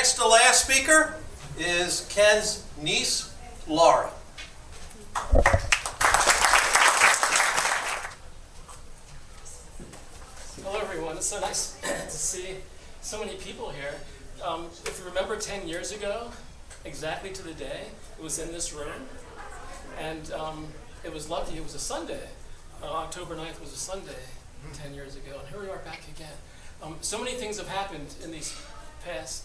next to last speaker is Ken's niece, Laura. Hello everyone, it's so nice to see so many people here. If you remember 10 years ago, exactly to the day, it was in this room, and it was lucky, it was a Sunday. October 9th was a Sunday 10 years ago, and here we are back again. So many things have happened in these past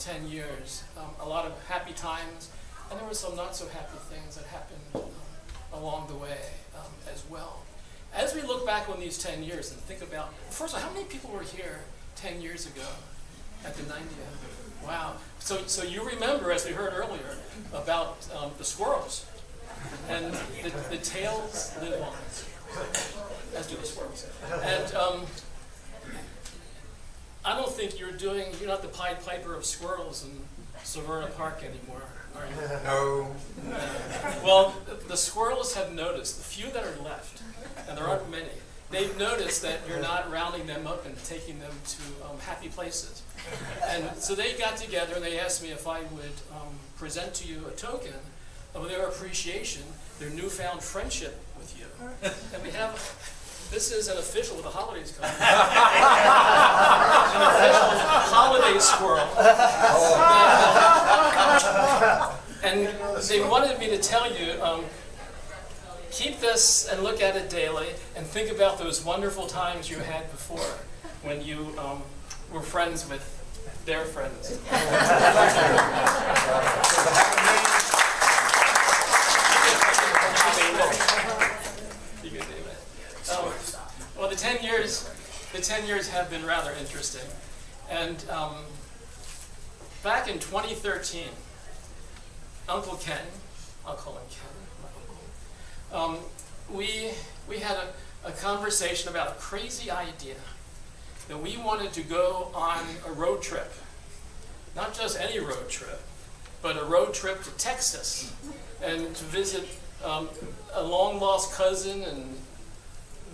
10 years. A lot of happy times, and there were some not so happy things that happened along the way as well. As we look back on these 10 years and think about, first of all, how many people were here 10 years ago at the 90th? Wow. So you remember, as we heard earlier, about the squirrels and the tails live on, as do the squirrels. And I don't think you're not the Pied Piper of squirrels in Severna Park anymore, are you? No. Well, the squirrels have noticed, the few that are left, and there aren't many, they've noticed that you're not rounding them up and taking them to happy places. And so they got together and they asked me if I would present to you a token of their appreciation, their newfound friendship with you. And we have, this is an official with the holidays coming. An official holiday squirrel. And they wanted me to tell you, keep this and look at it daily and think about those wonderful times you had before when you were friends with their friends. Well, the 10 years have been rather interesting. And back in 2013, Uncle Ken, I'll call him Ken, we had a conversation about a crazy idea that we wanted to go on a road trip. Not just any road trip, but a road trip to Texas and to visit a long-lost cousin and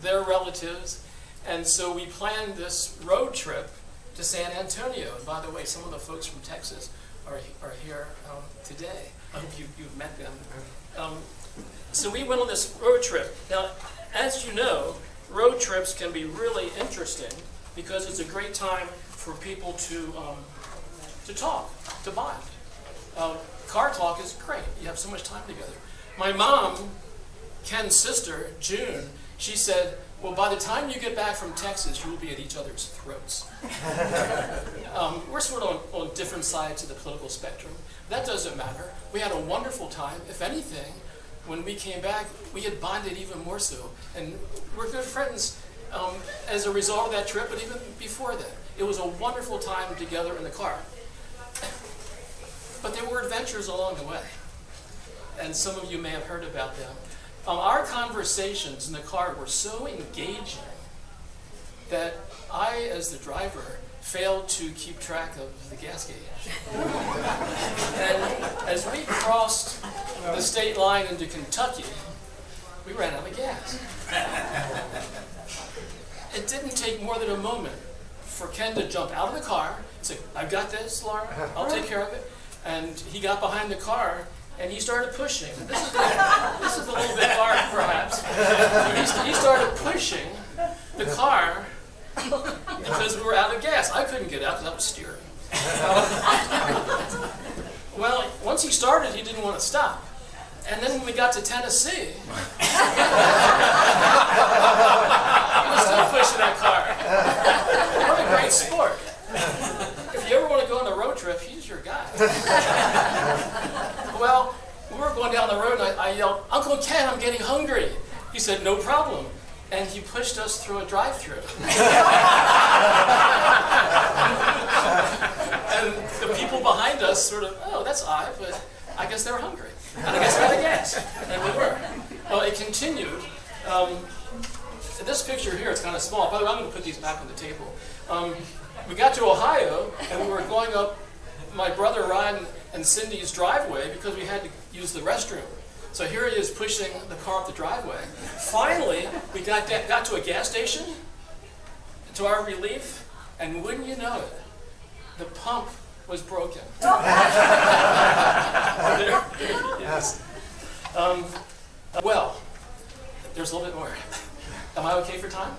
their relatives. And so we planned this road trip to San Antonio. And by the way, some of the folks from Texas are here today. I hope you've met them. So we went on this road trip. Now, as you know, road trips can be really interesting because it's a great time for people to talk, to bond. Car talk is great. You have so much time together. My mom, Ken's sister, June, she said, well, by the time you get back from Texas, you will be at each other's throats. We're sort of on different sides of the political spectrum. That doesn't matter. We had a wonderful time. If anything, when we came back, we had bonded even more so. And we're good friends as a result of that trip, but even before that. It was a wonderful time together in the car. But there were adventures along the way. And some of you may have heard about them. Our conversations in the car were so engaging that I, as the driver, failed to keep track of the gas gauge. And as we crossed the state line into Kentucky, we ran out of gas. It didn't take more than a moment for Ken to jump out of the car and say, I've got this, Laura, I'll take care of it. And he got behind the car and he started pushing. This is a little bit dark, perhaps. He started pushing the car because we were out of gas. I couldn't get out because I was steering. Well, once he started, he didn't want to stop. And then when we got to Tennessee, he was still pushing that car. What a great sport. If you ever want to go on a road trip, he's your guy. Well, we were going down the road and I yelled, Uncle Ken, I'm getting hungry. He said, no problem. And he pushed us through a drive-thru. And the people behind us sort of, oh, that's odd, but I guess they were hungry. And I guess they're out of gas. And we were. Well, it continued. This picture here is kind of small. By the way, I'm going to put these back on the table. We got to Ohio, and we were going up my brother Ryan and Cindy's driveway because we had to use the restroom. So here he is pushing the car up the driveway. Finally, we got to a gas station, to our relief, and wouldn't you know it, the pump was broken. There he is. Well, there's a little bit more. Am I okay for time?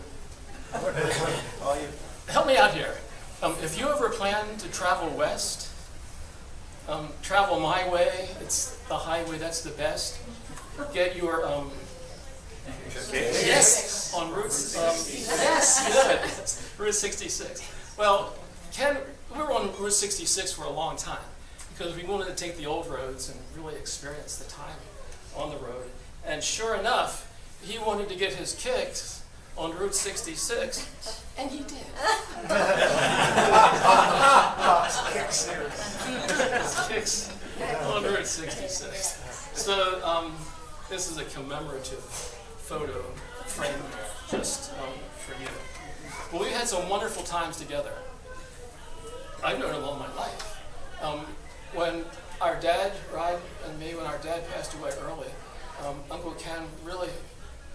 Help me out here. If you ever plan to travel west, travel my way, it's the highway, that's the best. Get your, yes, on Route, yes, good, Route 66. Well, we were on Route 66 for a long time because we wanted to take the old roads and really experience the time on the road. And sure enough, he wanted to get his kicks on Route 66, and he did. His kicks on Route 66. So this is a commemorative photo frame just for you. Well, we had some wonderful times together. I've known him all my life. When our dad, Rod and me, when our dad passed away early, Uncle Ken really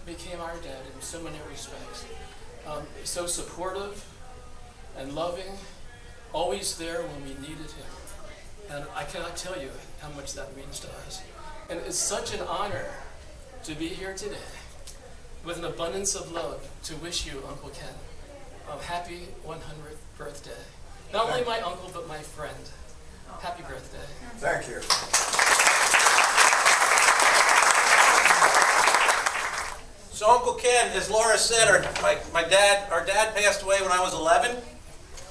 became our dad in so many respects. So supportive and loving, always there when we needed him. And I cannot tell you how much that means to us. And it's such an honor to be here today with an abundance of love to wish you, Uncle Ken, a happy 100th birthday. Not only my uncle, but my friend. Happy birthday. Thank you. So Uncle Ken, as Laura said, our dad passed away when I was 11,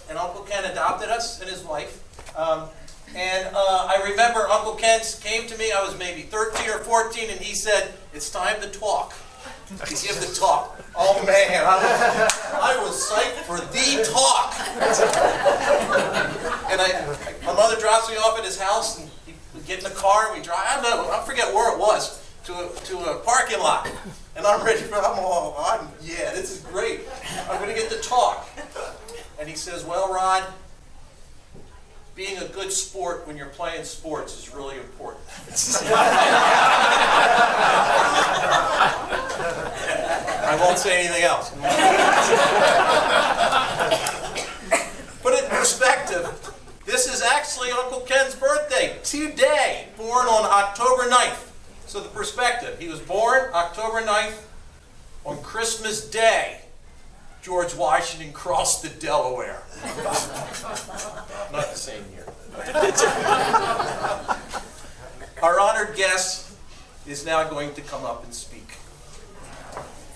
and Uncle Ken adopted us and his wife. I remember Uncle Ken came to me, I was maybe 13 or 14, and he said, "It's time to talk." He gave the talk. Oh man, I was psyched for the talk. And my mother drops me off at his house, and we get in the car and we drive. I forget where it was, to a parking lot. And I'm ready for. Yeah, this is great. I'm going to get to talk. And he says, "Well, Rod, being a good sport when you're playing sports is really important." I won't say anything else. Put it in perspective, this is actually Uncle Ken's birthday today, born on October 9th. So the perspective, he was born October 9th. On Christmas Day, George Washington crossed the Delaware. Not the same year. Our honored guest is now going to come up and speak.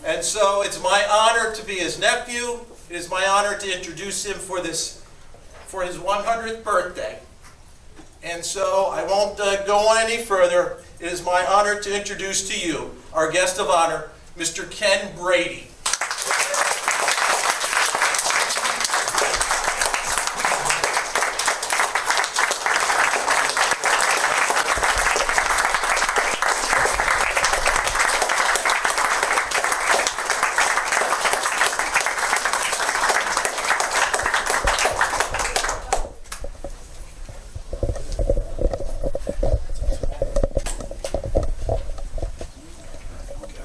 And so it's my honor to be his nephew. It is my honor to introduce him for his 100th birthday. And so I won't go on any further. It is my honor to introduce to you our guest of honor, Mr. Ken Brady.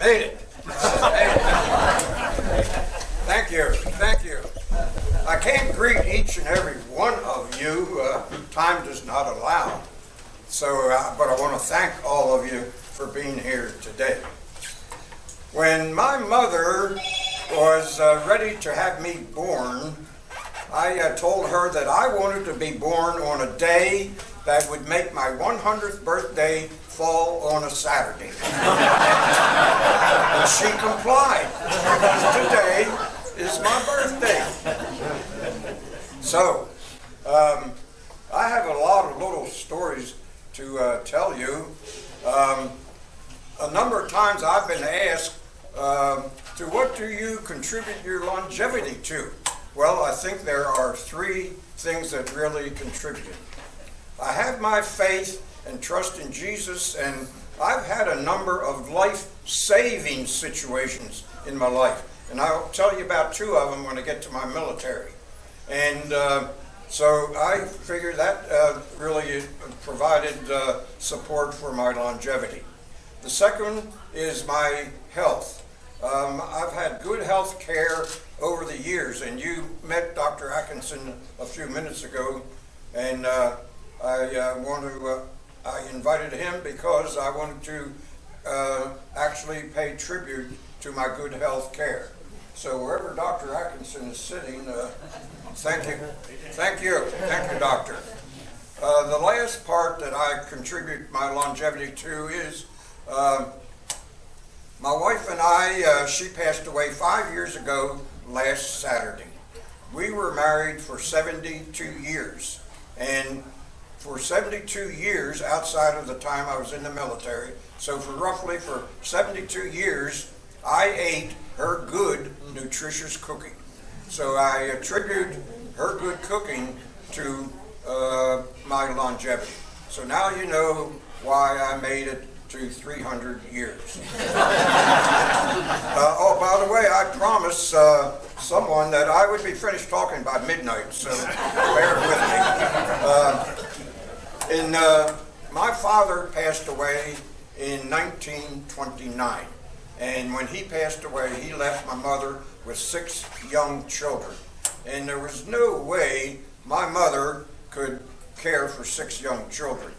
Made it. Thank you. I can't greet each and every one of you. Time does not allow. So, but I want to thank all of you for being here today. When my mother was ready to have me born, I told her that I wanted to be born on a day that would make my 100th birthday fall on a Saturday. And she complied. Today is my birthday. So, I have a lot of little stories to tell you. A number of times I've been asked, to what do you contribute your longevity to? Well, I think there are three things that really contributed. I have my faith and trust in Jesus, and I've had a number of life-saving situations in my life. And I'll tell you about two of them when I get to my military. And so I figure that really provided support for my longevity. The second is my health. I've had good health care over the years, and you met Dr. Atkinson a few minutes ago. And I invited him because I wanted to actually pay tribute to my good health care. So wherever Dr. Atkinson is sitting, thank you, Doctor. The last part that I contribute my longevity to is my wife and I, she passed away 5 years ago last Saturday. We were married for 72 years, and for 72 years outside of the time I was in the military, so for 72 years, I ate her good, nutritious cooking. So I attribute her good cooking to my longevity. So now you know why I made it to 300 years. Oh, by the way, I promised someone that I would be finished talking by midnight, so bear with me. My father passed away in 1929, and when he passed away, he left my mother with 6 young children, and there was no way my mother could care for 6 young children.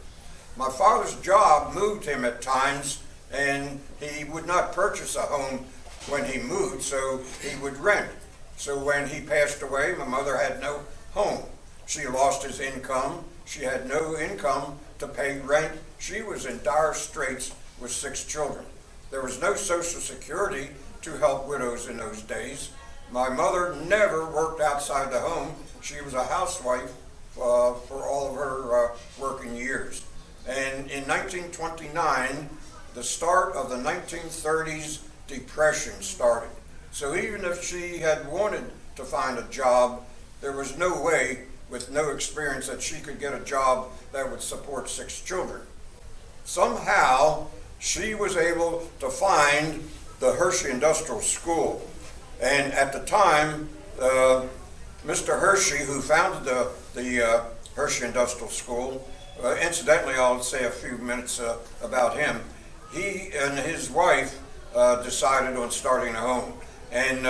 My father's job moved him at times, and he would not purchase a home when he moved, so he would rent. So when he passed away, my mother had no home. She lost his income. She had no income to pay rent. She was in dire straits with 6 children. There was no Social Security to help widows in those days. My mother never worked outside the home. She was a housewife for all of her working years. And in 1929, the start of the 1930s Depression started. So even if she had wanted to find a job, there was no way, with no experience, that she could get a job that would support 6 children. Somehow, she was able to find the Hershey Industrial School. And at the time, Mr. Hershey, who founded the Hershey Industrial School, incidentally, I'll say a few minutes about him. He and his wife decided on starting a home. And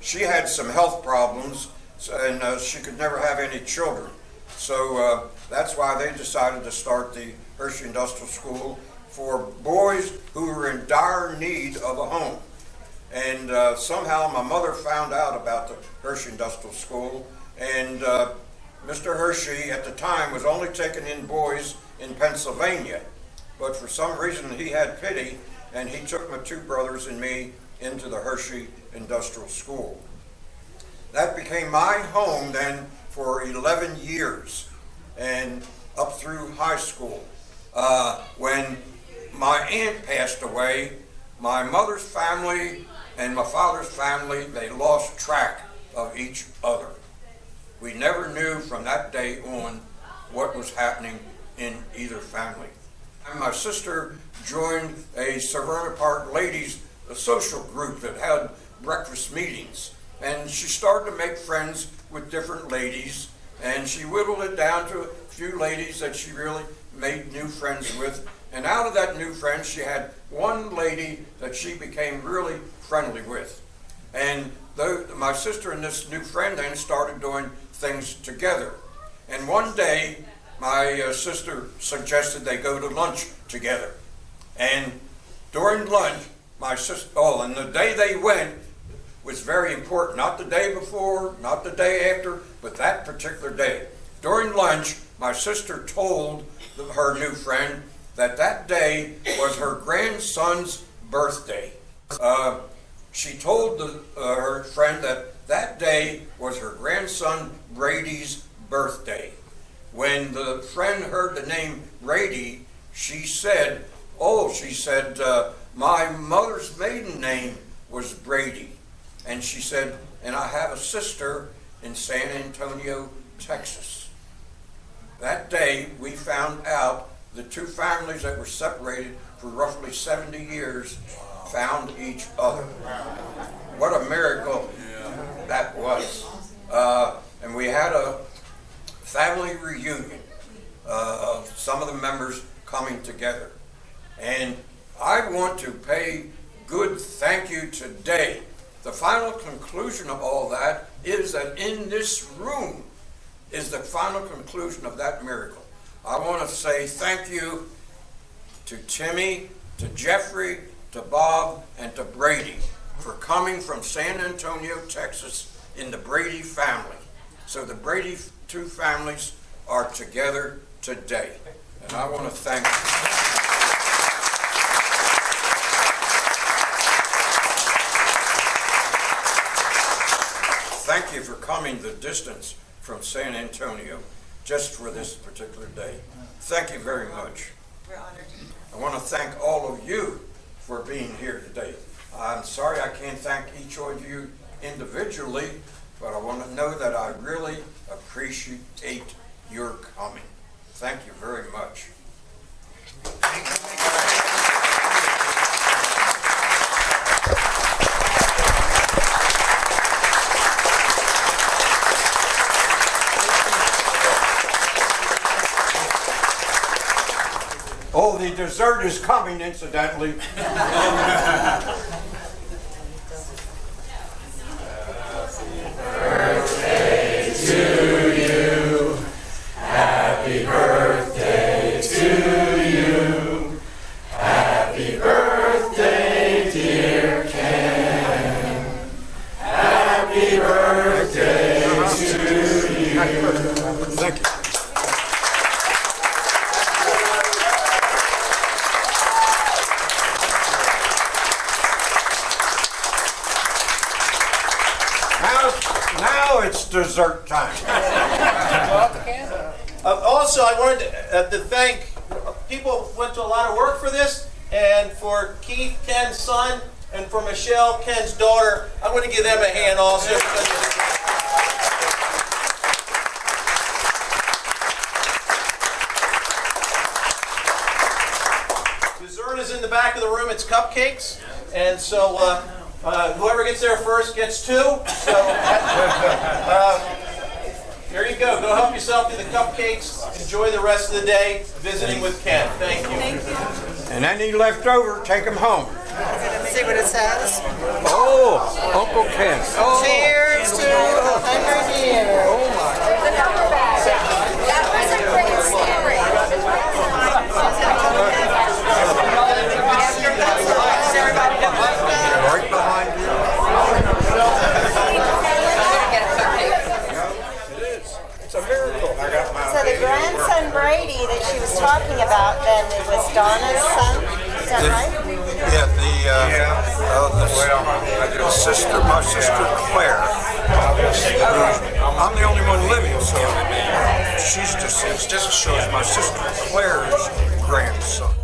she had some health problems, and she could never have any children. So that's why they decided to start the Hershey Industrial School for boys who were in dire need of a home. And somehow my mother found out about the Hershey Industrial School, and Mr. Hershey at the time was only taking in boys in Pennsylvania, but for some reason he had pity, and he took my 2 brothers and me into the Hershey Industrial School. That became my home then for 11 years and up through high school. When my aunt passed away, my mother's family and my father's family, they lost track of each other. We never knew from that day on what was happening in either family. And my sister joined a Severna Park ladies social group that had breakfast meetings. And she started to make friends with different ladies, and she whittled it down to a few ladies that she really made new friends with. And out of that new friend, she had one lady that she became really friendly with. And my sister and this new friend then started doing things together. And one day, my sister suggested they go to lunch together. And during lunch, and the day they went was very important. Not the day before, not the day after, but that particular day. During lunch, my sister told her new friend that day was her grandson's birthday. She told her friend that day was her grandson Brady's birthday. When the friend heard the name Brady, she said, my mother's maiden name was Brady. And she said, and I have a sister in San Antonio, Texas. That day, we found out the 2 families that were separated for roughly 70 years found each other. What a miracle that was. And we had a family reunion of some of the members coming together. And I want to pay good thank you today. The final conclusion of all that is that in this room, is the final conclusion of that miracle. I want to say thank you to Timmy, to Jeffrey, to Bob, and to Brady for coming from San Antonio, Texas in the Brady family. So the Brady two families are together today. And I want to thank you for coming the distance from San Antonio just for this particular day. Thank you very much. We're honored. I want to thank all of you for being here today. I'm sorry I can't thank each of you individually, but I want to know that I really appreciate your coming. Thank you very much. Oh, the dessert is coming, incidentally. Thank you. Now it's dessert time. Also, I wanted to thank people who went to a lot of work for this, and for Keith, Ken's son, and for Michelle, Ken's daughter. I want to give them a hand also. Dessert is in the back of the room. It's cupcakes, and so whoever gets there first gets two. So here you go. Go help yourself to the cupcakes. Enjoy the rest of the day visiting with Ken. Thank you. Thank you. And any left over, take them home. See what it says. Oh, Uncle Ken. Oh. Cheers to 100 years. Oh my. That was a great story. Right behind you. It is. It's a miracle. I got my So the grandson Brady that she was talking about, then it was Donna's son. Is that right? the sister, my sister Claire. I'm the only one living, so she's deceased. This shows my sister Claire's grandson.